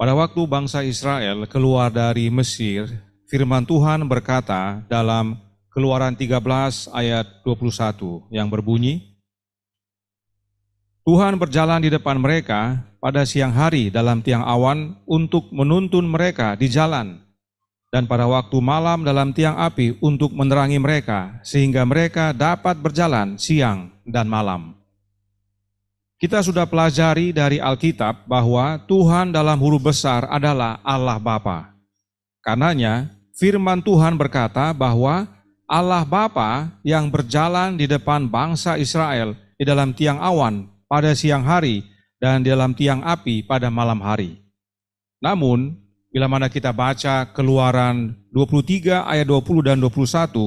Pada waktu bangsa Israel keluar dari Mesir, firman Tuhan berkata dalam Keluaran 13 ayat 21 yang berbunyi, Tuhan berjalan di depan mereka pada siang hari dalam tiang awan untuk menuntun mereka di jalan, dan pada waktu malam dalam tiang api untuk menerangi mereka, sehingga mereka dapat berjalan siang dan malam. Kita sudah pelajari dari Alkitab bahwa Tuhan dalam huruf besar adalah Allah Bapa. Karenanya, firman Tuhan berkata bahwa Allah Bapa yang berjalan di depan bangsa Israel di dalam tiang awan pada siang hari dan di dalam tiang api pada malam hari. Namun, bila mana kita baca Keluaran 23 ayat 20 dan 21,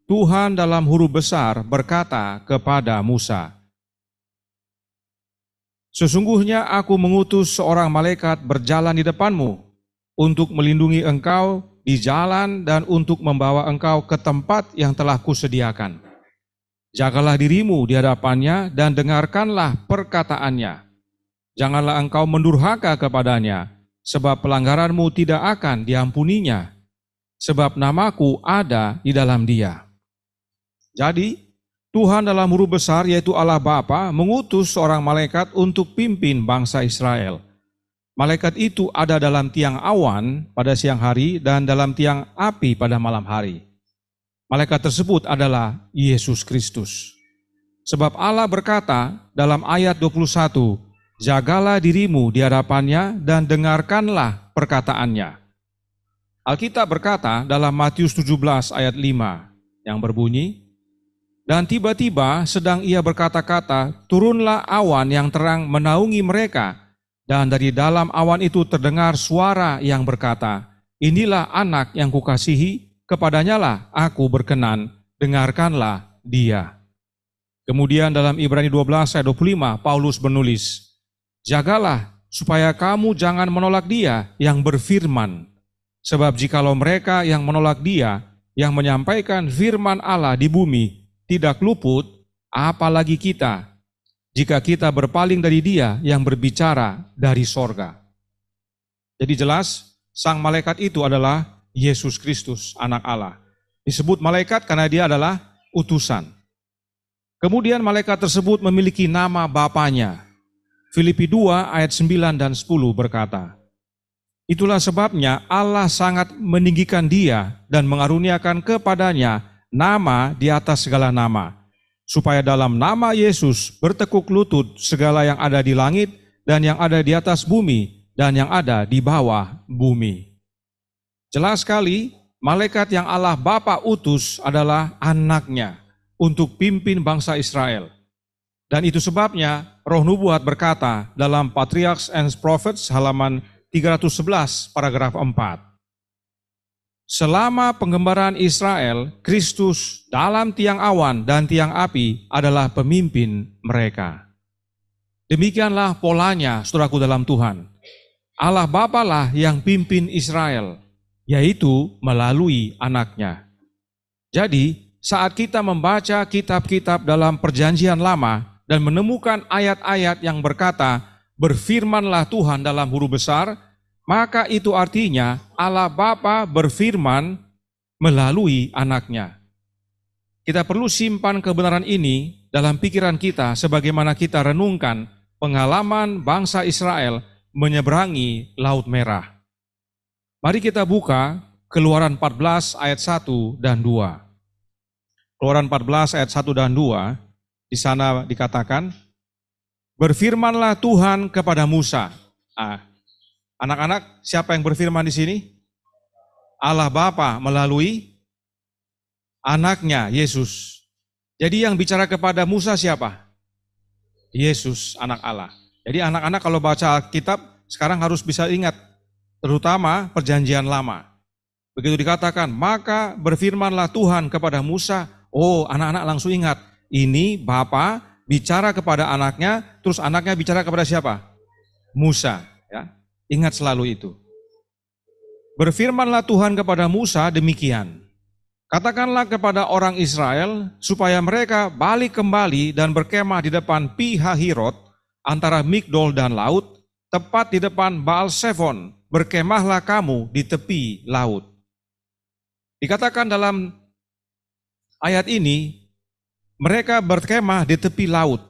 Tuhan dalam huruf besar berkata kepada Musa, sesungguhnya aku mengutus seorang malaikat berjalan di depanmu untuk melindungi engkau di jalan dan untuk membawa engkau ke tempat yang telah kusediakan. Jagalah dirimu di hadapannya dan dengarkanlah perkataannya. Janganlah engkau mendurhaka kepadanya, sebab pelanggaranmu tidak akan diampuninya, sebab namaku ada di dalam dia. Jadi, Tuhan dalam huruf besar yaitu Allah Bapa mengutus seorang malaikat untuk pimpin bangsa Israel. Malaikat itu ada dalam tiang awan pada siang hari dan dalam tiang api pada malam hari. Malaikat tersebut adalah Yesus Kristus. Sebab Allah berkata dalam ayat 21, jagalah dirimu di hadapannya dan dengarkanlah perkataannya. Alkitab berkata dalam Matius 17 ayat 5 yang berbunyi, dan tiba-tiba sedang ia berkata-kata, turunlah awan yang terang menaungi mereka, dan dari dalam awan itu terdengar suara yang berkata, inilah anak yang kukasihi, kepadanyalah aku berkenan, dengarkanlah dia. Kemudian dalam Ibrani 12 ayat 25, Paulus menulis, jagalah supaya kamu jangan menolak dia yang berfirman, sebab jikalau mereka yang menolak dia, yang menyampaikan firman Allah di bumi, tidak luput, apalagi kita, jika kita berpaling dari dia yang berbicara dari sorga. Jadi jelas, sang malaikat itu adalah Yesus Kristus, anak Allah. Disebut malaikat karena dia adalah utusan. Kemudian malaikat tersebut memiliki nama Bapanya. Filipi 2 ayat 9 dan 10 berkata, itulah sebabnya Allah sangat meninggikan dia dan mengaruniakan kepadanya nama di atas segala nama, supaya dalam nama Yesus bertekuk lutut segala yang ada di langit dan yang ada di atas bumi dan yang ada di bawah bumi. Jelas sekali, malaikat yang Allah Bapa utus adalah anaknya untuk pimpin bangsa Israel. Dan itu sebabnya Roh Nubuat berkata dalam Patriarchs and Prophets halaman 311 paragraf 4. Selama penggembaran Israel, Kristus dalam tiang awan dan tiang api adalah pemimpin mereka. Demikianlah polanya, saudaraku dalam Tuhan. Allah Bapa lah yang pimpin Israel, yaitu melalui anaknya. Jadi, saat kita membaca kitab-kitab dalam Perjanjian Lama dan menemukan ayat-ayat yang berkata, berfirmanlah Tuhan dalam huruf besar, maka itu artinya Allah Bapa berfirman melalui anaknya. Kita perlu simpan kebenaran ini dalam pikiran kita sebagaimana kita renungkan pengalaman bangsa Israel menyeberangi Laut Merah. Mari kita buka Keluaran 14 ayat 1 dan 2. Keluaran 14 ayat 1 dan 2, di sana dikatakan, berfirmanlah Tuhan kepada Musa. Anak-anak, siapa yang berfirman di sini? Allah Bapa melalui anaknya, Yesus. Jadi yang bicara kepada Musa siapa? Yesus, anak Allah. Jadi anak-anak kalau baca Alkitab, sekarang harus bisa ingat, terutama Perjanjian Lama. Begitu dikatakan, maka berfirmanlah Tuhan kepada Musa, oh anak-anak langsung ingat, ini Bapa bicara kepada anaknya, terus anaknya bicara kepada siapa? Musa, ya. Ingat selalu itu. Berfirmanlah Tuhan kepada Musa demikian, katakanlah kepada orang Israel supaya mereka balik kembali dan berkemah di depan Pi Hahirot antara Migdol dan laut, tepat di depan Baal Zephon, berkemahlah kamu di tepi laut. Dikatakan dalam ayat ini, mereka berkemah di tepi laut.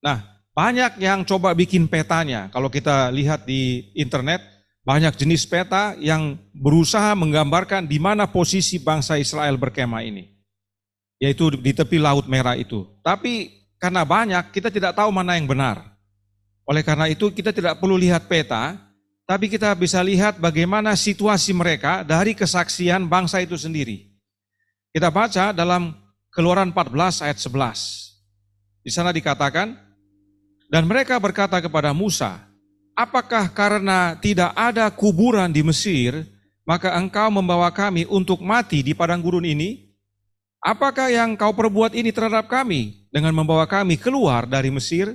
Nah, banyak yang coba bikin petanya. Kalau kita lihat di internet, banyak jenis peta yang berusaha menggambarkan di mana posisi bangsa Israel berkemah ini. Yaitu di tepi Laut Merah itu. Tapi karena banyak, kita tidak tahu mana yang benar. Oleh karena itu kita tidak perlu lihat peta, tapi kita bisa lihat bagaimana situasi mereka dari kesaksian bangsa itu sendiri. Kita baca dalam Keluaran 14 ayat 11. Di sana dikatakan, dan mereka berkata kepada Musa, apakah karena tidak ada kuburan di Mesir, maka engkau membawa kami untuk mati di padang gurun ini? Apakah yang kau perbuat ini terhadap kami dengan membawa kami keluar dari Mesir?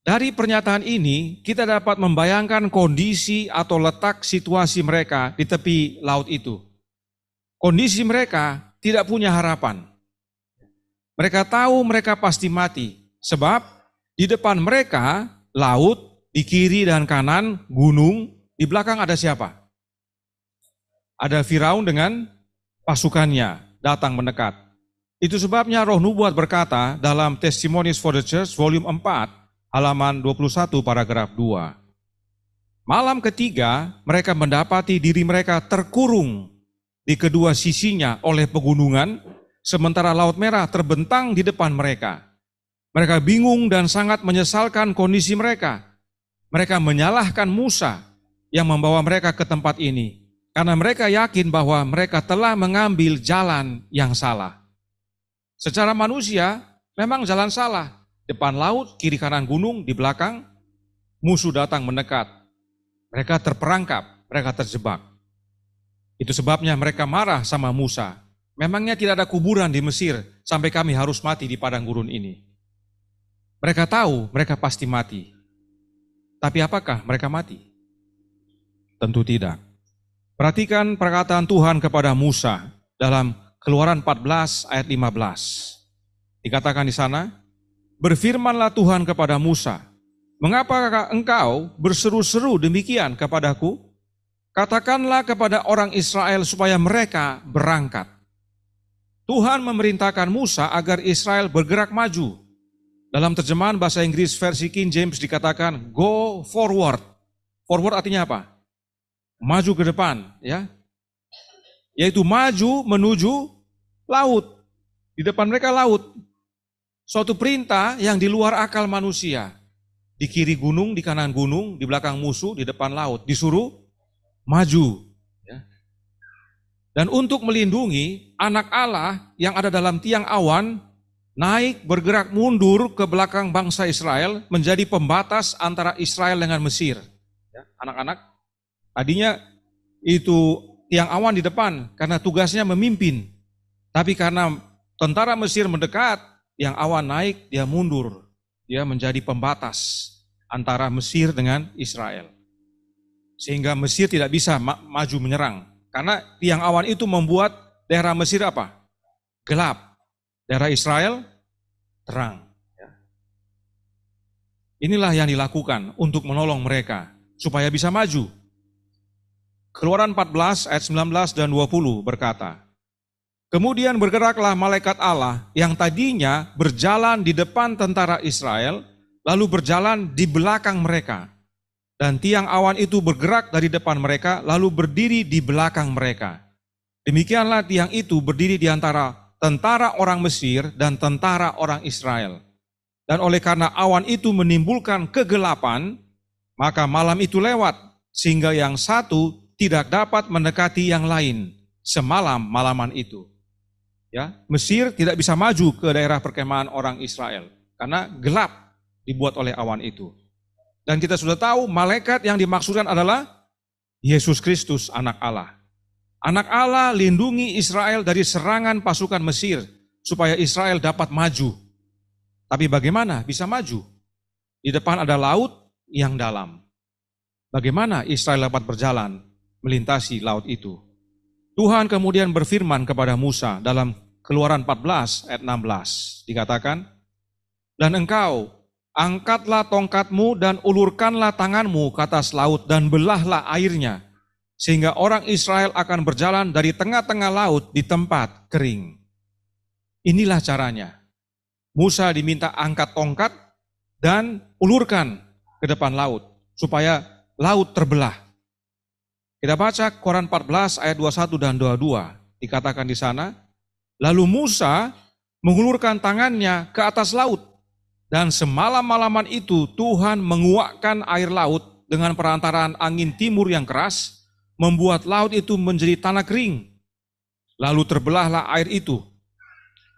Dari pernyataan ini, kita dapat membayangkan kondisi atau letak situasi mereka di tepi laut itu. Kondisi mereka tidak punya harapan. Mereka tahu mereka pasti mati, sebab di depan mereka laut, di kiri dan kanan gunung, di belakang ada siapa? Ada Firaun dengan pasukannya datang mendekat. Itu sebabnya Roh Nubuat berkata dalam Testimonies for the Church volume 4, halaman 21 paragraf 2. Malam ketiga mereka mendapati diri mereka terkurung di kedua sisinya oleh pegunungan, sementara Laut Merah terbentang di depan mereka. Mereka bingung dan sangat menyesalkan kondisi mereka. Mereka menyalahkan Musa yang membawa mereka ke tempat ini, karena mereka yakin bahwa mereka telah mengambil jalan yang salah. Secara manusia memang jalan salah. Depan laut, kiri kanan gunung, di belakang musuh datang mendekat. Mereka terperangkap, mereka terjebak. Itu sebabnya mereka marah sama Musa. Memangnya tidak ada kuburan di Mesir sampai kami harus mati di padang gurun ini? Mereka tahu mereka pasti mati. Tapi apakah mereka mati? Tentu tidak. Perhatikan perkataan Tuhan kepada Musa dalam Keluaran 14 ayat 15. Dikatakan di sana, berfirmanlah Tuhan kepada Musa, mengapakah engkau berseru-seru demikian kepadaku? Katakanlah kepada orang Israel supaya mereka berangkat. Tuhan memerintahkan Musa agar Israel bergerak maju. Dalam terjemahan bahasa Inggris versi King James dikatakan go forward. Forward artinya apa? Maju ke depan, ya. Yaitu maju menuju laut. Di depan mereka laut. Suatu perintah yang di luar akal manusia. Di kiri gunung, di kanan gunung, di belakang musuh, di depan laut. Disuruh maju. Ya. Dan untuk melindungi anak Allah yang ada dalam tiang awan, naik bergerak mundur ke belakang bangsa Israel, menjadi pembatas antara Israel dengan Mesir. Ya, anak-anak, tadinya itu tiang awan di depan karena tugasnya memimpin. Tapi karena tentara Mesir mendekat, yang awan naik, dia mundur. Dia menjadi pembatas antara Mesir dengan Israel. Sehingga Mesir tidak bisa maju menyerang. Karena tiang awan itu membuat daerah Mesir apa? Gelap. Daerah Israel terang. Inilah yang dilakukan untuk menolong mereka supaya bisa maju. Keluaran 14 ayat 19 dan 20 berkata, kemudian bergeraklah malaikat Allah yang tadinya berjalan di depan tentara Israel, lalu berjalan di belakang mereka. Dan tiang awan itu bergerak dari depan mereka, lalu berdiri di belakang mereka. Demikianlah tiang itu berdiri di antara tentara orang Mesir dan tentara orang Israel. Dan oleh karena awan itu menimbulkan kegelapan, maka malam itu lewat, sehingga yang satu tidak dapat mendekati yang lain semalam-malaman itu. Ya, Mesir tidak bisa maju ke daerah perkemahan orang Israel karena gelap dibuat oleh awan itu. Dan kita sudah tahu malaikat yang dimaksudkan adalah Yesus Kristus, anak Allah. Anak Allah lindungi Israel dari serangan pasukan Mesir supaya Israel dapat maju. Tapi bagaimana bisa maju? Di depan ada laut yang dalam. Bagaimana Israel dapat berjalan melintasi laut itu? Tuhan kemudian berfirman kepada Musa dalam Keluaran 14 ayat 16. Dikatakan, dan engkau Angkatlah tongkatmu dan ulurkanlah tanganmu ke atas laut dan belahlah airnya, sehingga orang Israel akan berjalan dari tengah-tengah laut di tempat kering. Inilah caranya. Musa diminta angkat tongkat dan ulurkan ke depan laut, supaya laut terbelah. Kita baca Quran 14 ayat 21 dan 22, dikatakan di sana, lalu Musa mengulurkan tangannya ke atas laut, dan semalam-malaman itu Tuhan menguakkan air laut dengan perantaraan angin timur yang keras, membuat laut itu menjadi tanah kering. Lalu terbelahlah air itu.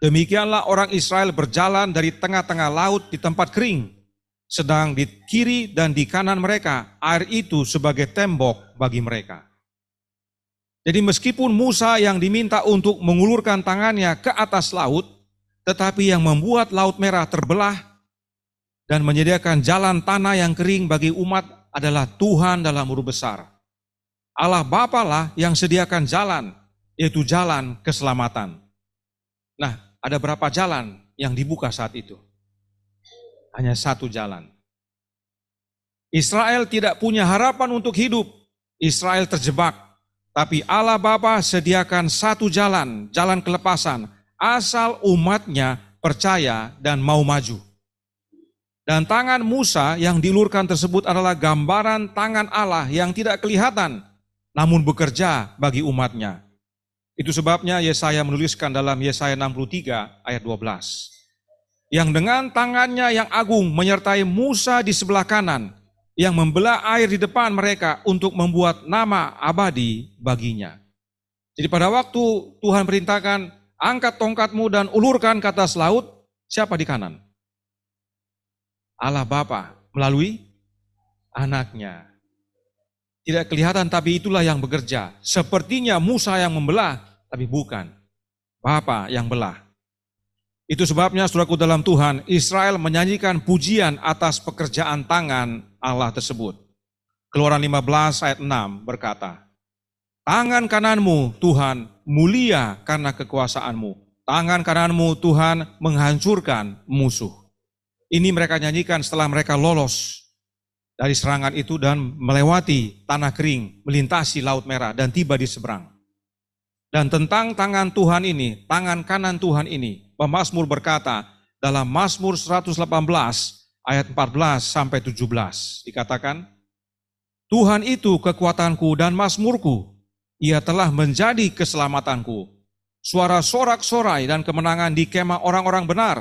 Demikianlah orang Israel berjalan dari tengah-tengah laut di tempat kering, sedang di kiri dan di kanan mereka air itu sebagai tembok bagi mereka. Jadi meskipun Musa yang diminta untuk mengulurkan tangannya ke atas laut, tetapi yang membuat Laut Merah terbelah dan menyediakan jalan tanah yang kering bagi umat adalah Tuhan dalam huruf besar. Allah Bapa lah yang sediakan jalan, yaitu jalan keselamatan. Nah, ada berapa jalan yang dibuka saat itu? Hanya satu jalan. Israel tidak punya harapan untuk hidup. Israel terjebak. Tapi Allah Bapa sediakan satu jalan, jalan kelepasan, asal umatnya percaya dan mau maju. Dan tangan Musa yang diulurkan tersebut adalah gambaran tangan Allah yang tidak kelihatan, namun bekerja bagi umatnya. Itu sebabnya Yesaya menuliskan dalam Yesaya 63 ayat 12. Yang dengan tangannya yang agung menyertai Musa di sebelah kanan, yang membelah air di depan mereka untuk membuat nama abadi baginya. Jadi pada waktu Tuhan perintahkan, angkat tongkatmu dan ulurkan ke atas laut, siapa di kanan? Allah Bapa melalui anaknya. Tidak kelihatan tapi itulah yang bekerja. Sepertinya Musa yang membelah, tapi bukan. Bapa yang belah. Itu sebabnya saudaraku dalam Tuhan, Israel menyanyikan pujian atas pekerjaan tangan Allah tersebut. Keluaran 15 ayat 6 berkata, tangan kananmu Tuhan mulia karena kekuasaanmu. Tangan kananmu Tuhan menghancurkan musuh. Ini mereka nyanyikan setelah mereka lolos dari serangan itu dan melewati tanah kering, melintasi Laut Merah dan tiba di seberang. Dan tentang tangan Tuhan ini, tangan kanan Tuhan ini, pemazmur berkata dalam Mazmur 118 ayat 14 sampai 17 dikatakan, Tuhan itu kekuatanku dan mazmurku, ia telah menjadi keselamatanku. Suara sorak-sorai dan kemenangan di kemah orang-orang benar.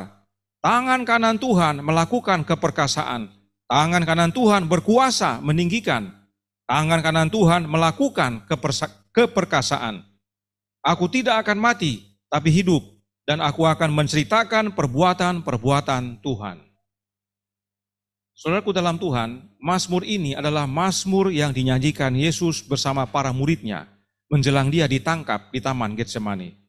Tangan kanan Tuhan melakukan keperkasaan. Tangan kanan Tuhan berkuasa meninggikan. Tangan kanan Tuhan melakukan keperkasaan. Aku tidak akan mati, tapi hidup, dan aku akan menceritakan perbuatan-perbuatan Tuhan. Saudaraku dalam Tuhan, mazmur ini adalah mazmur yang dinyanyikan Yesus bersama para muridnya menjelang dia ditangkap di Taman Getsemani.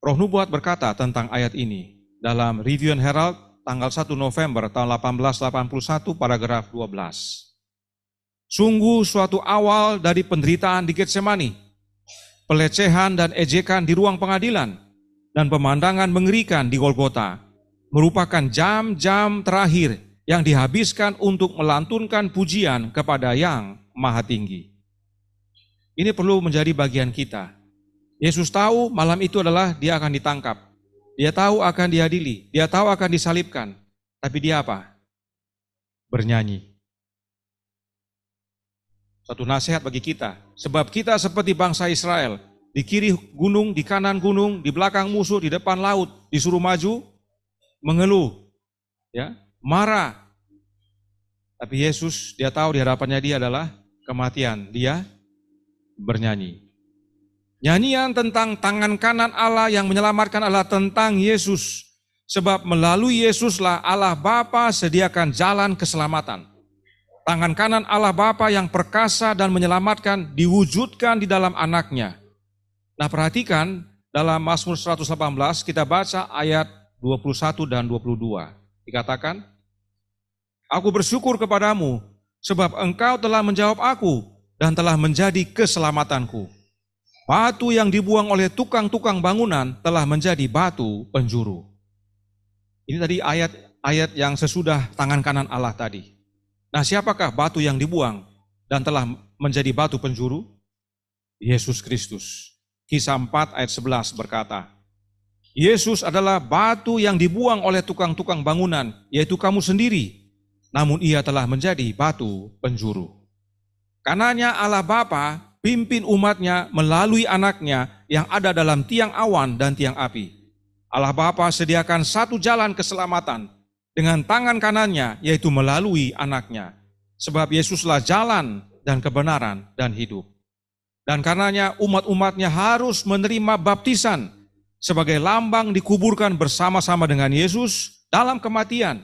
Roh Nubuat berkata tentang ayat ini dalam Review and Herald tanggal 1 November tahun 1881 paragraf 12. Sungguh suatu awal dari penderitaan di Getsemani, pelecehan dan ejekan di ruang pengadilan, dan pemandangan mengerikan di Golgota merupakan jam-jam terakhir yang dihabiskan untuk melantunkan pujian kepada Yang Maha Tinggi. Ini perlu menjadi bagian kita. Yesus tahu malam itu adalah dia akan ditangkap. Dia tahu akan diadili, dia tahu akan disalibkan. Tapi dia apa? Bernyanyi. Satu nasihat bagi kita, sebab kita seperti bangsa Israel, di kiri gunung, di kanan gunung, di belakang musuh, di depan laut, disuruh maju, mengeluh, ya, marah. Tapi Yesus, dia tahu di hadapannya dia adalah kematian, dia bernyanyi. Nyanyian tentang tangan kanan Allah yang menyelamatkan adalah tentang Yesus, sebab melalui Yesuslah Allah Bapa sediakan jalan keselamatan. Tangan kanan Allah Bapa yang perkasa dan menyelamatkan diwujudkan di dalam anaknya. Nah perhatikan dalam Mazmur 118 kita baca ayat 21 dan 22. Dikatakan, aku bersyukur kepadamu sebab engkau telah menjawab aku dan telah menjadi keselamatanku. Batu yang dibuang oleh tukang-tukang bangunan telah menjadi batu penjuru. Ini tadi ayat ayat yang sesudah tangan kanan Allah tadi. Nah, siapakah batu yang dibuang dan telah menjadi batu penjuru? Yesus Kristus. Kisah 4 ayat 11 berkata, Yesus adalah batu yang dibuang oleh tukang-tukang bangunan, yaitu kamu sendiri. Namun ia telah menjadi batu penjuru. Karenanya Allah Bapa pimpin umatnya melalui anaknya yang ada dalam tiang awan dan tiang api. Allah Bapa sediakan satu jalan keselamatan dengan tangan kanannya, yaitu melalui anaknya. Sebab Yesuslah jalan dan kebenaran dan hidup. Dan karenanya umat-umatnya harus menerima baptisan sebagai lambang dikuburkan bersama-sama dengan Yesus dalam kematian.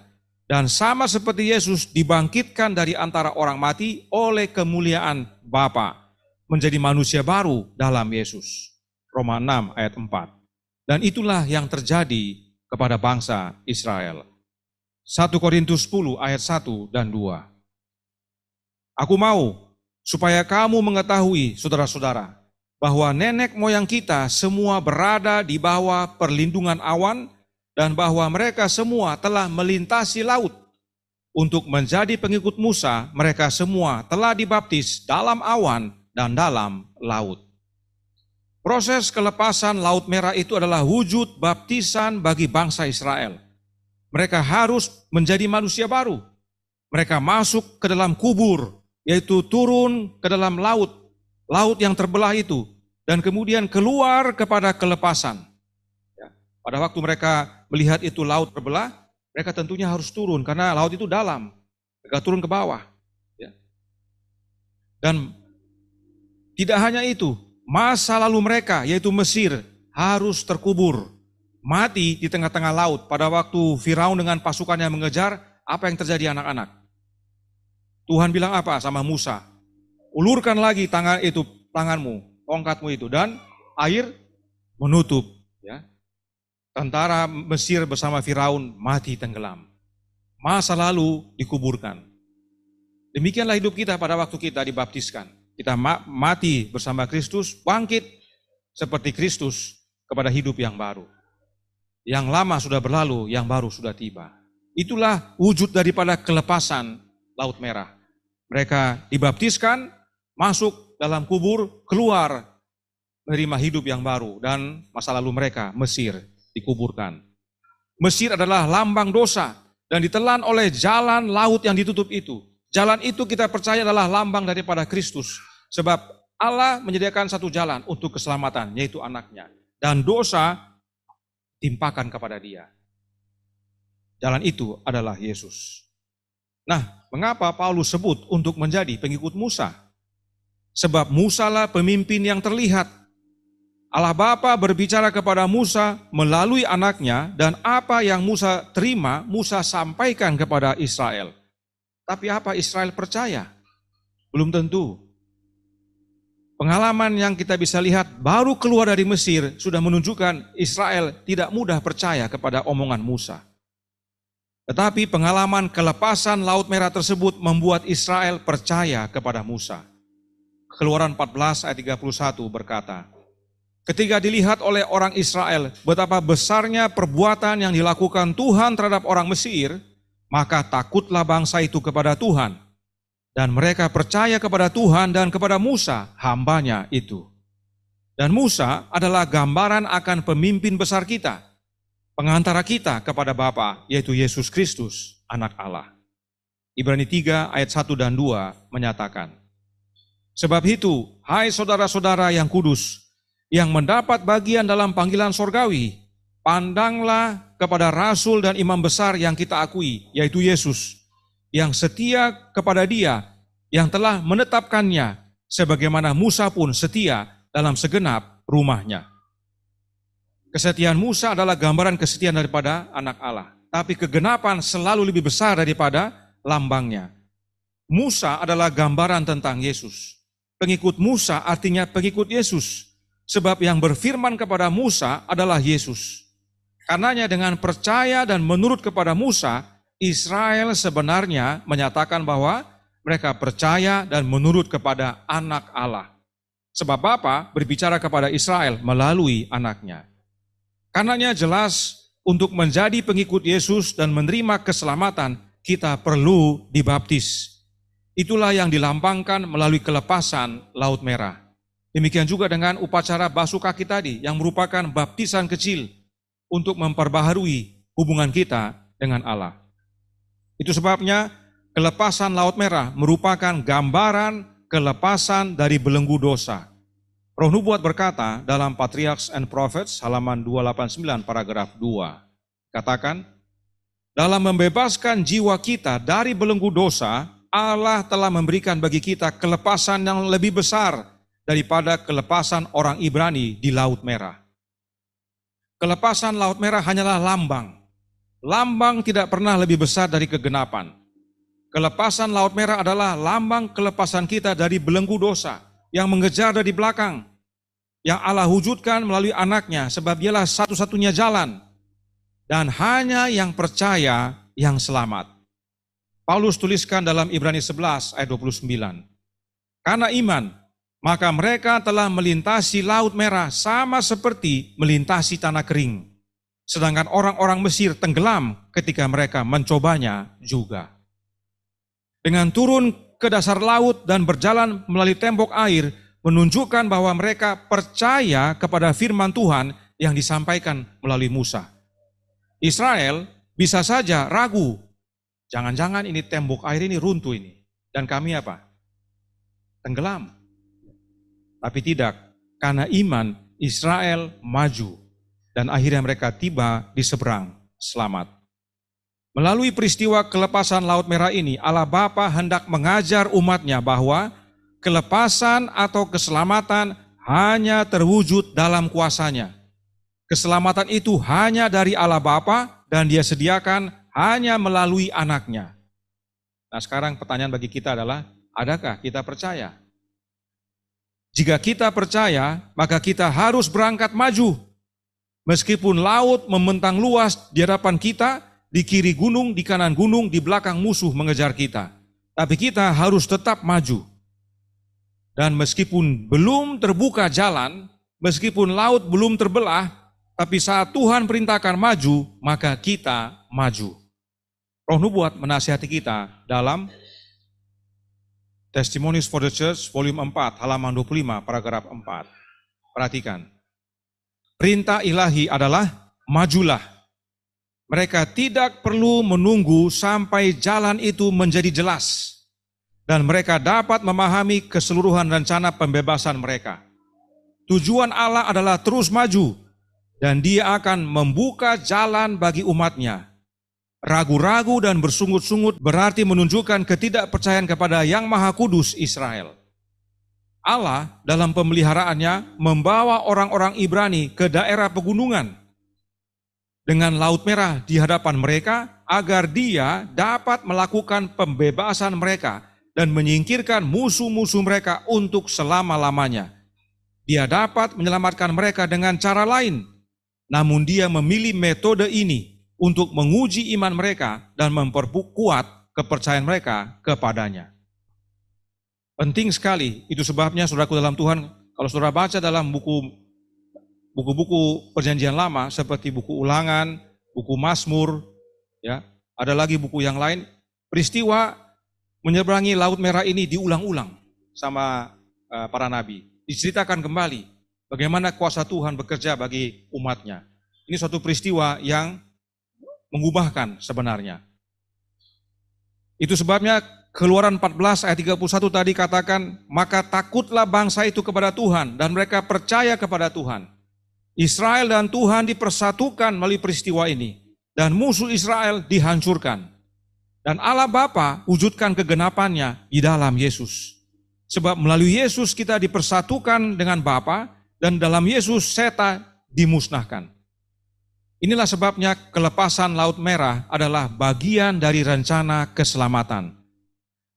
Dan sama seperti Yesus dibangkitkan dari antara orang mati oleh kemuliaan Bapa, menjadi manusia baru dalam Yesus. Roma 6 ayat 4. Dan itulah yang terjadi kepada bangsa Israel. 1 Korintus 10 ayat 1 dan 2. Aku mau supaya kamu mengetahui, saudara-saudara, bahwa nenek moyang kita semua berada di bawah perlindungan awan dan bahwa mereka semua telah melintasi laut. Untuk menjadi pengikut Musa, mereka semua telah dibaptis dalam awan dan dalam laut. Proses kelepasan Laut Merah itu adalah wujud baptisan bagi bangsa Israel. Mereka harus menjadi manusia baru. Mereka masuk ke dalam kubur, yaitu turun ke dalam laut yang terbelah itu, dan kemudian keluar kepada kelepasan. Pada waktu mereka melihat itu laut terbelah, mereka tentunya harus turun, karena laut itu dalam, mereka turun ke bawah. Dan tidak hanya itu, masa lalu mereka, yaitu Mesir, harus terkubur, mati di tengah-tengah laut. Pada waktu Firaun dengan pasukannya mengejar, apa yang terjadi anak-anak? Tuhan bilang apa sama Musa? Ulurkan lagi tanganmu, tongkatmu itu, dan air menutup. Ya. Tentara Mesir bersama Firaun mati tenggelam. Masa lalu dikuburkan. Demikianlah hidup kita pada waktu kita dibaptiskan. Kita mati bersama Kristus, bangkit seperti Kristus kepada hidup yang baru. Yang lama sudah berlalu, yang baru sudah tiba. Itulah wujud daripada kelepasan Laut Merah. Mereka dibaptiskan, masuk dalam kubur, keluar menerima hidup yang baru, dan masa lalu mereka, Mesir, dikuburkan. Mesir adalah lambang dosa dan ditelan oleh jalan laut yang ditutup itu. Jalan itu kita percaya adalah lambang daripada Kristus. Sebab Allah menyediakan satu jalan untuk keselamatan, yaitu anaknya. Dan dosa timpakan kepada dia. Jalan itu adalah Yesus. Nah, mengapa Paulus sebut untuk menjadi pengikut Musa? Sebab Musa lah pemimpin yang terlihat. Allah Bapa berbicara kepada Musa melalui anaknya, dan apa yang Musa terima, Musa sampaikan kepada Israel. Tapi apa Israel percaya? Belum tentu. Pengalaman yang kita bisa lihat baru keluar dari Mesir sudah menunjukkan Israel tidak mudah percaya kepada omongan Musa. Tetapi pengalaman kelepasan Laut Merah tersebut membuat Israel percaya kepada Musa. Keluaran 14 ayat 31 berkata, ketika dilihat oleh orang Israel betapa besarnya perbuatan yang dilakukan Tuhan terhadap orang Mesir, maka takutlah bangsa itu kepada Tuhan. Dan mereka percaya kepada Tuhan dan kepada Musa, hambanya itu. Dan Musa adalah gambaran akan pemimpin besar kita, pengantara kita kepada Bapa, yaitu Yesus Kristus, anak Allah. Ibrani 3 ayat 1 dan 2 menyatakan, sebab itu, hai saudara-saudara yang kudus, yang mendapat bagian dalam panggilan sorgawi, pandanglah kepada rasul dan imam besar yang kita akui, yaitu Yesus, yang setia kepada Dia, yang telah menetapkannya, sebagaimana Musa pun setia dalam segenap rumahnya. Kesetiaan Musa adalah gambaran kesetiaan daripada anak Allah, tapi kegenapan selalu lebih besar daripada lambangnya. Musa adalah gambaran tentang Yesus. Pengikut Musa artinya pengikut Yesus, sebab yang berfirman kepada Musa adalah Yesus. Karenanya dengan percaya dan menurut kepada Musa, Israel sebenarnya menyatakan bahwa mereka percaya dan menurut kepada anak Allah. Sebab Bapa berbicara kepada Israel melalui anaknya. Karenanya jelas untuk menjadi pengikut Yesus dan menerima keselamatan, kita perlu dibaptis. Itulah yang dilambangkan melalui kelepasan Laut Merah. Demikian juga dengan upacara basuh kaki tadi, yang merupakan baptisan kecil untuk memperbaharui hubungan kita dengan Allah. Itu sebabnya kelepasan Laut Merah merupakan gambaran kelepasan dari belenggu dosa. Roh Nubuat berkata dalam Patriarchs and Prophets halaman 289 paragraf 2, katakan, dalam membebaskan jiwa kita dari belenggu dosa, Allah telah memberikan bagi kita kelepasan yang lebih besar daripada kelepasan orang Ibrani di Laut Merah. Kelepasan Laut Merah hanyalah lambang. Lambang tidak pernah lebih besar dari kegenapan. Kelepasan Laut Merah adalah lambang kelepasan kita dari belenggu dosa yang mengejar dari belakang, yang Allah wujudkan melalui anaknya, sebab dialah satu-satunya jalan, dan hanya yang percaya yang selamat. Paulus tuliskan dalam Ibrani 11 ayat 29, karena iman, maka mereka telah melintasi Laut Merah sama seperti melintasi tanah kering, sedangkan orang-orang Mesir tenggelam ketika mereka mencobanya juga. Dengan turun ke dasar laut dan berjalan melalui tembok air, menunjukkan bahwa mereka percaya kepada firman Tuhan yang disampaikan melalui Musa. Israel bisa saja ragu, jangan-jangan ini tembok air ini runtuh ini, dan kami apa? Tenggelam. Tapi tidak, karena iman Israel maju, dan akhirnya mereka tiba di seberang selamat. Melalui peristiwa kelepasan Laut Merah ini, Allah Bapa hendak mengajar umatnya bahwa kelepasan atau keselamatan hanya terwujud dalam kuasanya. Keselamatan itu hanya dari Allah Bapa dan Dia sediakan hanya melalui anaknya. Nah, sekarang pertanyaan bagi kita adalah, adakah kita percaya? Jika kita percaya, maka kita harus berangkat maju. Meskipun laut membentang luas di hadapan kita, di kiri gunung, di kanan gunung, di belakang musuh mengejar kita. Tapi kita harus tetap maju. Dan meskipun belum terbuka jalan, meskipun laut belum terbelah, tapi saat Tuhan perintahkan maju, maka kita maju. Roh Nubuat menasihati kita dalam Testimonies for the Church, volume 4, halaman 25, paragraf 4. Perhatikan. Perintah ilahi adalah majulah. Mereka tidak perlu menunggu sampai jalan itu menjadi jelas, dan mereka dapat memahami keseluruhan rencana pembebasan mereka. Tujuan Allah adalah terus maju, dan Dia akan membuka jalan bagi umatnya. Ragu-ragu dan bersungut-sungut berarti menunjukkan ketidakpercayaan kepada Yang Maha Kudus Israel. Allah dalam pemeliharaannya membawa orang-orang Ibrani ke daerah pegunungan, dengan Laut Merah di hadapan mereka, agar Dia dapat melakukan pembebasan mereka dan menyingkirkan musuh-musuh mereka untuk selama-lamanya. Dia dapat menyelamatkan mereka dengan cara lain, namun Dia memilih metode ini untuk menguji iman mereka dan memperkuat kepercayaan mereka kepadanya. Penting sekali, itu sebabnya saudaraku dalam Tuhan, kalau saudara baca dalam buku-buku perjanjian lama seperti buku Ulangan, buku Mazmur, ya, ada lagi buku yang lain, peristiwa menyeberangi Laut Merah ini diulang-ulang sama para nabi. Diceritakan kembali bagaimana kuasa Tuhan bekerja bagi umatnya. Ini suatu peristiwa yang mengubahkan sebenarnya. Itu sebabnya Keluaran 14 ayat 31 tadi katakan, maka takutlah bangsa itu kepada Tuhan dan mereka percaya kepada Tuhan. Israel dan Tuhan dipersatukan melalui peristiwa ini, dan musuh Israel dihancurkan. Dan Allah Bapa wujudkan kegenapannya di dalam Yesus. Sebab melalui Yesus kita dipersatukan dengan Bapa, dan dalam Yesus setan dimusnahkan. Inilah sebabnya kelepasan Laut Merah adalah bagian dari rencana keselamatan.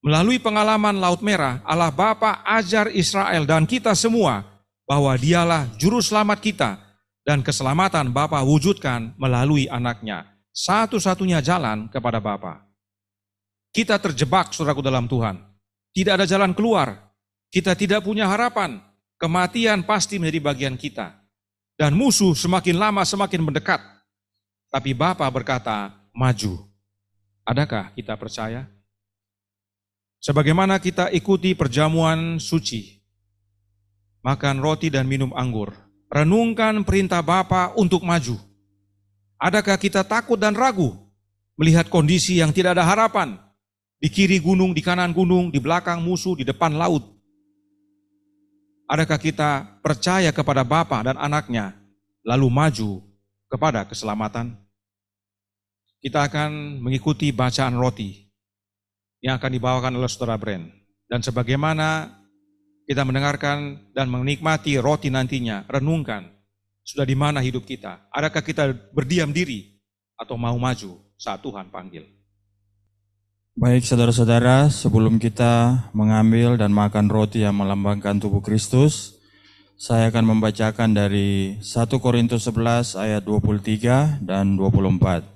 Melalui pengalaman Laut Merah, Allah Bapa ajar Israel dan kita semua bahwa Dialah juru selamat kita, dan keselamatan Bapa wujudkan melalui anaknya. Satu-satunya jalan kepada Bapa. Kita terjebak, saudaraku dalam Tuhan. Tidak ada jalan keluar. Kita tidak punya harapan. Kematian pasti menjadi bagian kita. Dan musuh semakin lama semakin mendekat. tapi Bapa berkata, maju. Adakah kita percaya? Sebagaimana kita ikuti perjamuan suci, makan roti dan minum anggur, renungkan perintah Bapa untuk maju. Adakah kita takut dan ragu melihat kondisi yang tidak ada harapan? Di kiri gunung, di kanan gunung, di belakang musuh, di depan laut. Adakah kita percaya kepada Bapa dan anaknya, lalu maju kepada keselamatan? Kita akan mengikuti bacaan roti yang akan dibawakan oleh Saudara Brand. Dan sebagaimana kita mendengarkan dan menikmati roti nantinya, renungkan, sudah di mana hidup kita? Adakah kita berdiam diri atau mau maju saat Tuhan panggil? Baik saudara-saudara, sebelum kita mengambil dan makan roti yang melambangkan tubuh Kristus, saya akan membacakan dari 1 Korintus 11 ayat 23 dan 24.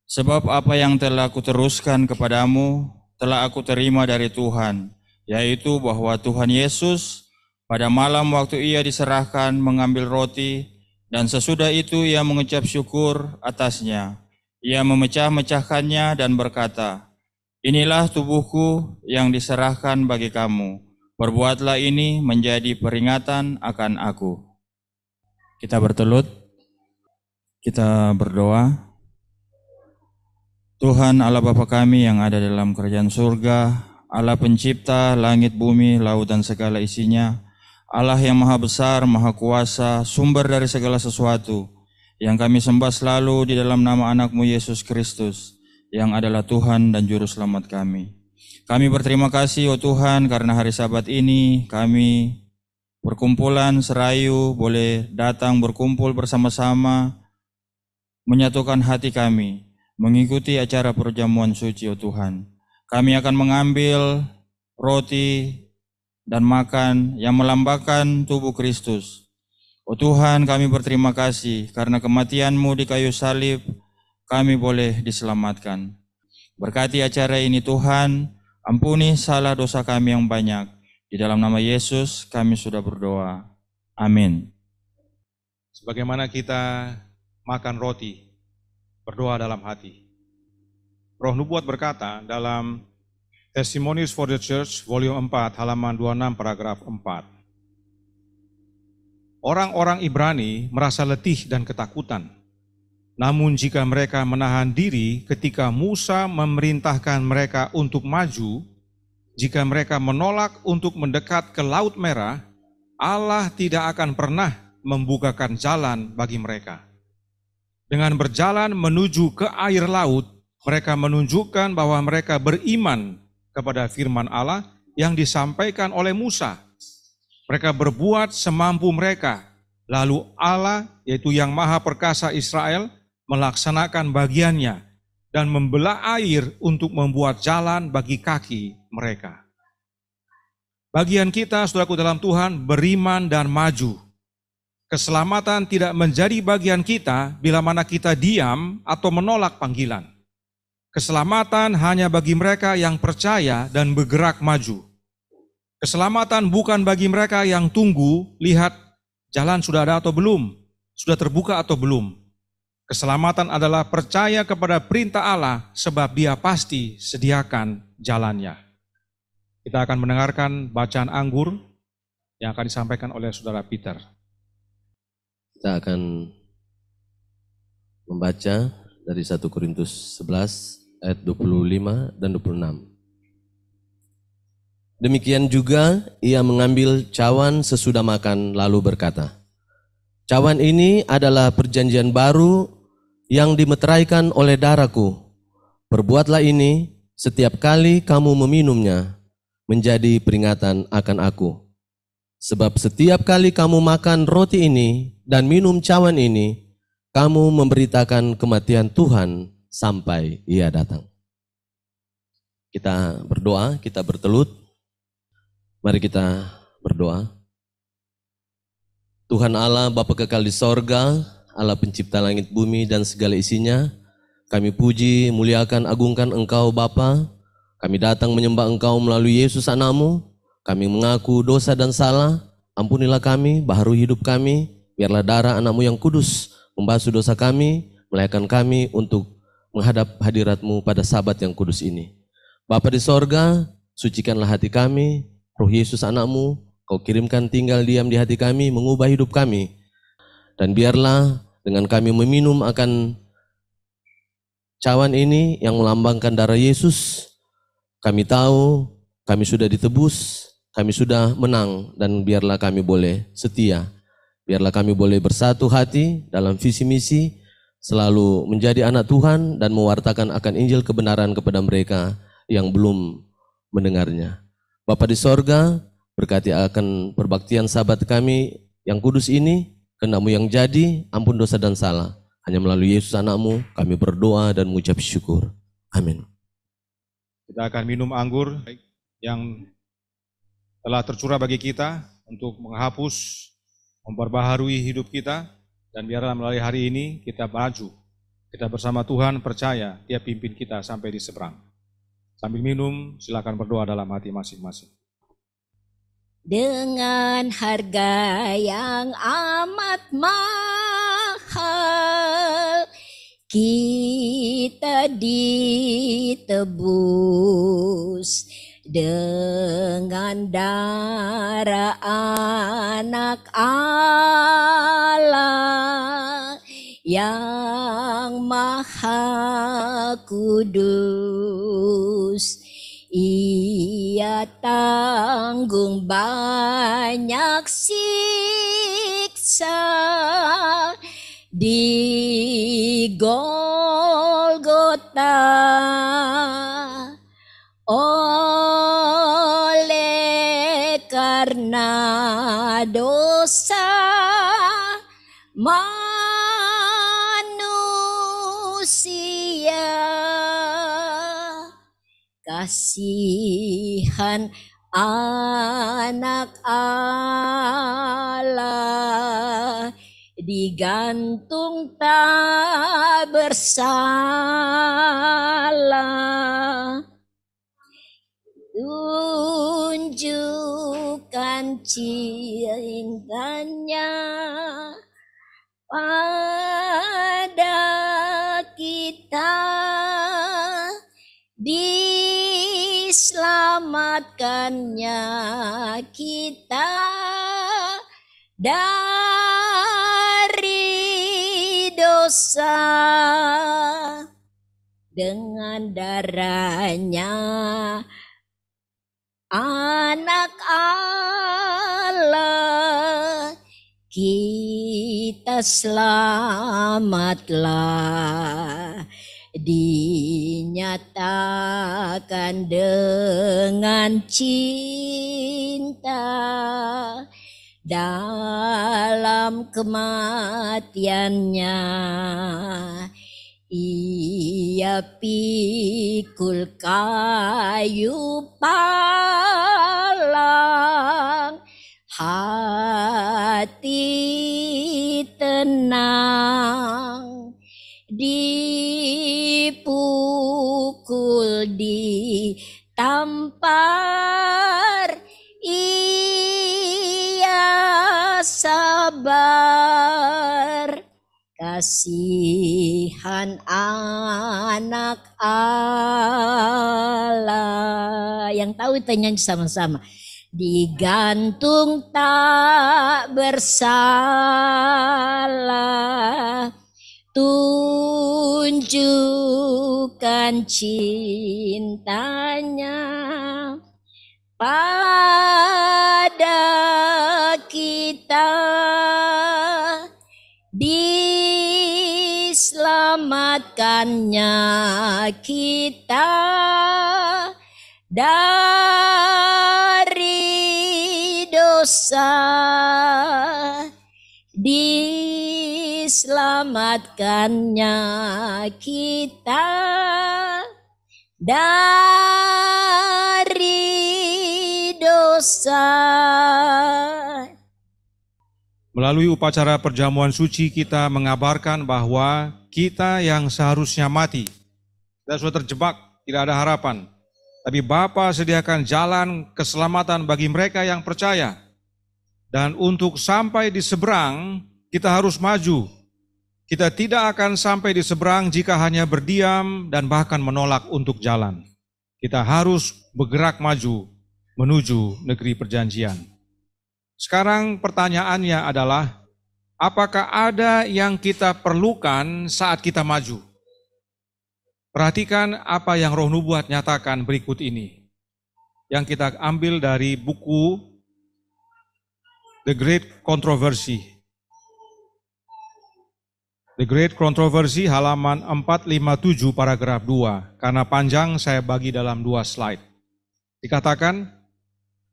Sebab apa yang telah kuteruskan kepadamu, telah aku terima dari Tuhan, yaitu bahwa Tuhan Yesus pada malam waktu ia diserahkan mengambil roti, dan sesudah itu ia mengucap syukur atasnya. Ia memecah-mecahkannya dan berkata, inilah tubuhku yang diserahkan bagi kamu. Perbuatlah ini menjadi peringatan akan aku. Kita bertelut, kita berdoa. Tuhan Allah Bapa kami yang ada dalam kerajaan surga, Allah pencipta langit, bumi, laut dan segala isinya, Allah yang maha besar, maha kuasa, sumber dari segala sesuatu, yang kami sembah selalu di dalam nama anak-Mu Yesus Kristus, yang adalah Tuhan dan Juru Selamat kami. Kami berterima kasih, oh Tuhan, karena hari Sabat ini kami perkumpulan serayu boleh datang berkumpul bersama-sama, menyatukan hati kami, mengikuti acara perjamuan suci, oh Tuhan. Kami akan mengambil roti dan makan yang melambangkan tubuh Kristus. Oh Tuhan, kami berterima kasih karena kematian-Mu di kayu salib, kami boleh diselamatkan. Berkati acara ini Tuhan, ampuni salah dosa kami yang banyak. Di dalam nama Yesus kami sudah berdoa. Amin. Sebagaimana kita makan roti, berdoa dalam hati. Roh Nubuat berkata dalam Testimonies for the Church, volume 4, halaman 26, paragraf 4. Orang-orang Ibrani merasa letih dan ketakutan. Namun jika mereka menahan diri ketika Musa memerintahkan mereka untuk maju, jika mereka menolak untuk mendekat ke Laut Merah, Allah tidak akan pernah membukakan jalan bagi mereka. Dengan berjalan menuju ke air laut, mereka menunjukkan bahwa mereka beriman kepada firman Allah yang disampaikan oleh Musa. Mereka berbuat semampu mereka. Lalu Allah, yaitu yang Maha Perkasa Israel, melaksanakan bagiannya dan membelah air untuk membuat jalan bagi kaki mereka. Bagian kita, saudaraku dalam Tuhan, beriman dan maju. Keselamatan tidak menjadi bagian kita bila mana kita diam atau menolak panggilan. Keselamatan hanya bagi mereka yang percaya dan bergerak maju. Keselamatan bukan bagi mereka yang tunggu, lihat jalan sudah ada atau belum, sudah terbuka atau belum. Keselamatan adalah percaya kepada perintah Allah sebab Dia pasti sediakan jalannya. Kita akan mendengarkan bacaan anggur yang akan disampaikan oleh Saudara Peter. Kita akan membaca dari 1 Korintus 11 ayat 25 dan 26. Demikian juga ia mengambil cawan sesudah makan lalu berkata, cawan ini adalah perjanjian baru yang dimeteraikan oleh darahku. Perbuatlah ini setiap kali kamu meminumnya menjadi peringatan akan aku. Sebab setiap kali kamu makan roti ini dan minum cawan ini, kamu memberitakan kematian Tuhan sampai Ia datang. Kita berdoa, kita bertelut. Mari kita berdoa. Tuhan Allah, Bapa kekal di sorga, Allah pencipta langit bumi dan segala isinya, kami puji, muliakan, agungkan Engkau Bapa. Kami datang menyembah Engkau melalui Yesus Anak-Mu. Kami mengaku dosa dan salah, ampunilah kami, baharui hidup kami, biarlah darah Anak-Mu yang kudus membasuh dosa kami, melayakkan kami untuk menghadap hadirat-Mu pada Sabat yang kudus ini. Bapa di sorga, sucikanlah hati kami, Roh Yesus anak-Mu, Kau kirimkan tinggal diam di hati kami, mengubah hidup kami. Dan biarlah dengan kami meminum akan cawan ini yang melambangkan darah Yesus, kami tahu kami sudah ditebus, kami sudah menang, dan biarlah kami boleh setia. Biarlah kami boleh bersatu hati dalam visi misi, selalu menjadi anak Tuhan dan mewartakan akan Injil kebenaran kepada mereka yang belum mendengarnya. Bapa di sorga, berkati akan perbaktian Sabat kami yang kudus ini, kehendak-Mu yang jadi, ampun dosa dan salah. Hanya melalui Yesus anak-Mu, kami berdoa dan mengucap syukur. Amin. Kita akan minum anggur yang telah tercurah bagi kita untuk menghapus, memperbaharui hidup kita, dan biarlah melalui hari ini kita maju. Kita bersama Tuhan percaya Dia pimpin kita sampai di seberang. Sambil minum, silakan berdoa dalam hati masing-masing. Dengan harga yang amat mahal, kita ditebus dengan darah anak Allah yang maha kudus. Ia tanggung banyak siksa di Golgota. Oleh karena dosa manusia, kasihan anak Allah digantung tak bersalah. Tunjukkan cintanya pada kita, diselamatkannya kita dari dosa dengan darahnya anak Allah, kita selamatlah, dinyatakan dengan cinta dalam kematiannya. Ia pikul kayu palang, hati tenang, dipukul, ditampar, ia sabar. Kasihan anak Allah. Yang tahu kita nyanyi sama-sama. Digantung tak bersalah, tunjukkan cintanya pada kita, diselamatkannya kita dari dosa, diselamatkannya kita dari dosa. Melalui upacara perjamuan suci kita mengabarkan bahwa kita yang seharusnya mati, kita sudah terjebak, tidak ada harapan. Tapi Bapa sediakan jalan keselamatan bagi mereka yang percaya. Dan untuk sampai di seberang, kita harus maju. Kita tidak akan sampai di seberang jika hanya berdiam dan bahkan menolak untuk jalan. Kita harus bergerak maju menuju negeri perjanjian. Sekarang pertanyaannya adalah, apakah ada yang kita perlukan saat kita maju? Perhatikan apa yang Roh Nubuat nyatakan berikut ini, yang kita ambil dari buku The Great Controversy. The Great Controversy halaman 457 paragraf 2. Karena panjang saya bagi dalam 2 slide. Dikatakan,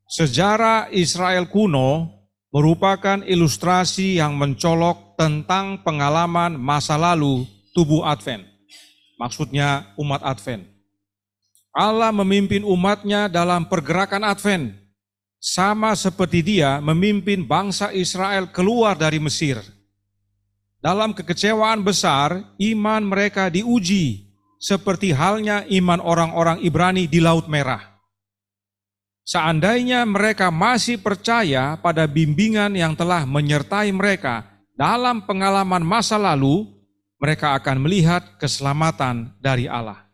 sejarah Israel kuno merupakan ilustrasi yang mencolok tentang pengalaman masa lalu tubuh Advent. Maksudnya umat Advent. Allah memimpin umatnya dalam pergerakan Advent, sama seperti Dia memimpin bangsa Israel keluar dari Mesir. Dalam kekecewaan besar, iman mereka diuji, seperti halnya iman orang-orang Ibrani di Laut Merah. Seandainya mereka masih percaya pada bimbingan yang telah menyertai mereka dalam pengalaman masa lalu, mereka akan melihat keselamatan dari Allah.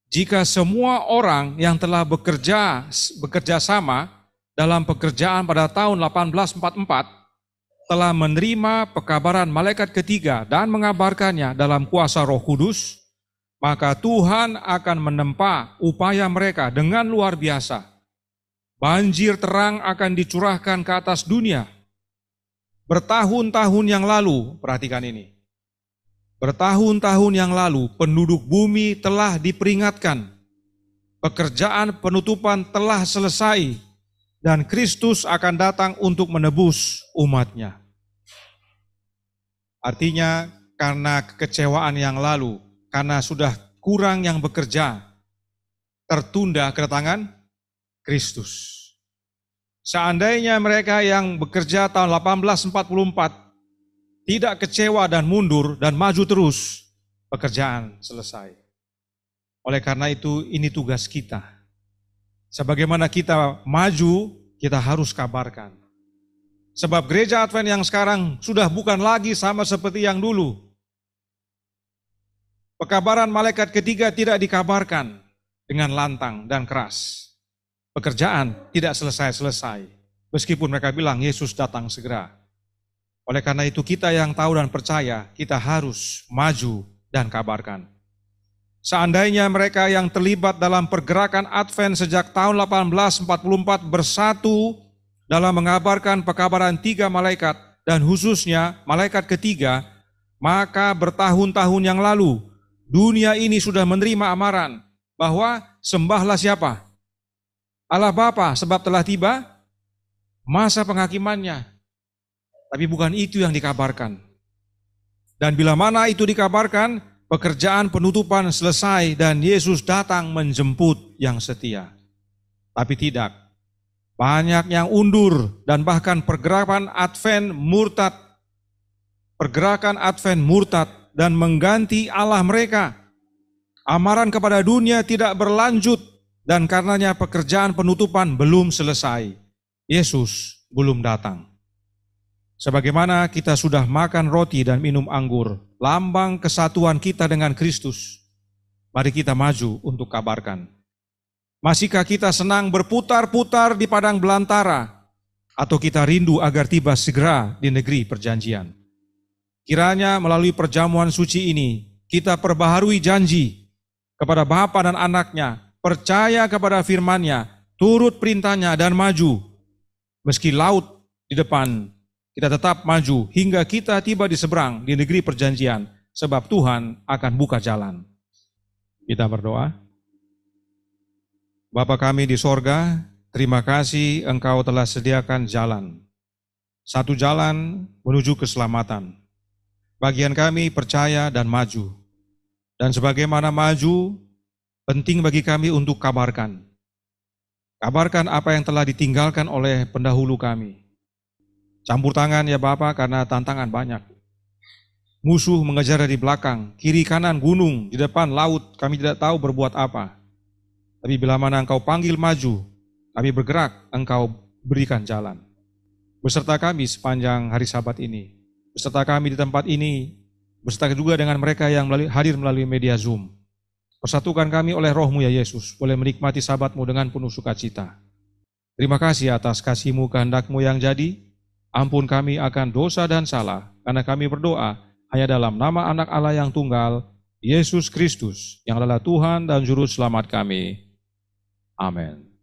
Jika semua orang yang telah bekerja sama dalam pekerjaan pada tahun 1844 telah menerima pekabaran malaikat ketiga dan mengabarkannya dalam kuasa Roh Kudus, maka Tuhan akan menempa upaya mereka dengan luar biasa. Banjir terang akan dicurahkan ke atas dunia. Bertahun-tahun yang lalu, perhatikan ini, bertahun-tahun yang lalu penduduk bumi telah diperingatkan. Pekerjaan penutupan telah selesai, dan Kristus akan datang untuk menebus umatnya. Artinya karena kekecewaan yang lalu, karena sudah kurang yang bekerja, tertunda kedatangan Kristus. Seandainya mereka yang bekerja tahun 1844 tidak kecewa dan mundur dan maju terus, pekerjaan selesai. Oleh karena itu ini tugas kita. Sebagaimana kita maju, kita harus kabarkan. Sebab gereja Advent yang sekarang sudah bukan lagi sama seperti yang dulu. Pekabaran malaikat ketiga tidak dikabarkan dengan lantang dan keras. Pekerjaan tidak selesai-selesai. Meskipun mereka bilang Yesus datang segera. Oleh karena itu kita yang tahu dan percaya, kita harus maju dan kabarkan. Seandainya mereka yang terlibat dalam pergerakan Advent sejak tahun 1844 bersatu dalam mengabarkan pekabaran 3 malaikat dan khususnya malaikat ketiga, maka bertahun-tahun yang lalu dunia ini sudah menerima amaran bahwa sembahlah siapa? Allah Bapa, sebab telah tiba masa penghakimannya. Tapi bukan itu yang dikabarkan. Dan bila mana itu dikabarkan, pekerjaan penutupan selesai dan Yesus datang menjemput yang setia. Tapi tidak. Banyak yang undur dan bahkan pergerakan Advent murtad. Pergerakan Advent murtad dan mengganti Allah mereka. Amaran kepada dunia tidak berlanjut dan karenanya pekerjaan penutupan belum selesai. Yesus belum datang. Sebagaimana kita sudah makan roti dan minum anggur, lambang kesatuan kita dengan Kristus, mari kita maju untuk kabarkan. Masihkah kita senang berputar-putar di padang belantara, atau kita rindu agar tiba segera di negeri perjanjian? Kiranya melalui perjamuan suci ini, kita perbaharui janji kepada Bapa dan Anaknya, percaya kepada firman-Nya, turut perintahnya dan maju. Meski laut di depan, kita tetap maju hingga kita tiba di seberang di negeri perjanjian, sebab Tuhan akan buka jalan. Kita berdoa. Bapa kami di sorga, terima kasih Engkau telah sediakan jalan. Satu jalan menuju keselamatan. Bagian kami percaya dan maju. Dan sebagaimana maju, penting bagi kami untuk kabarkan. Kabarkan apa yang telah ditinggalkan oleh pendahulu kami. Campur tangan ya Bapa karena tantangan banyak. Musuh mengejar dari belakang, kiri kanan gunung, di depan laut, kami tidak tahu berbuat apa. Tapi bila mana Engkau panggil maju, kami bergerak, Engkau berikan jalan. Beserta kami sepanjang hari Sabat ini. Beserta kami di tempat ini, beserta juga dengan mereka yang hadir melalui media Zoom. Persatukan kami oleh Roh-Mu ya Yesus, boleh menikmati Sabat-Mu dengan penuh sukacita. Terima kasih atas kasih-Mu kehendak-Mu yang jadi. Ampun kami akan dosa dan salah, karena kami berdoa hanya dalam nama Anak Allah yang tunggal, Yesus Kristus, yang adalah Tuhan dan Juru Selamat kami. Amin.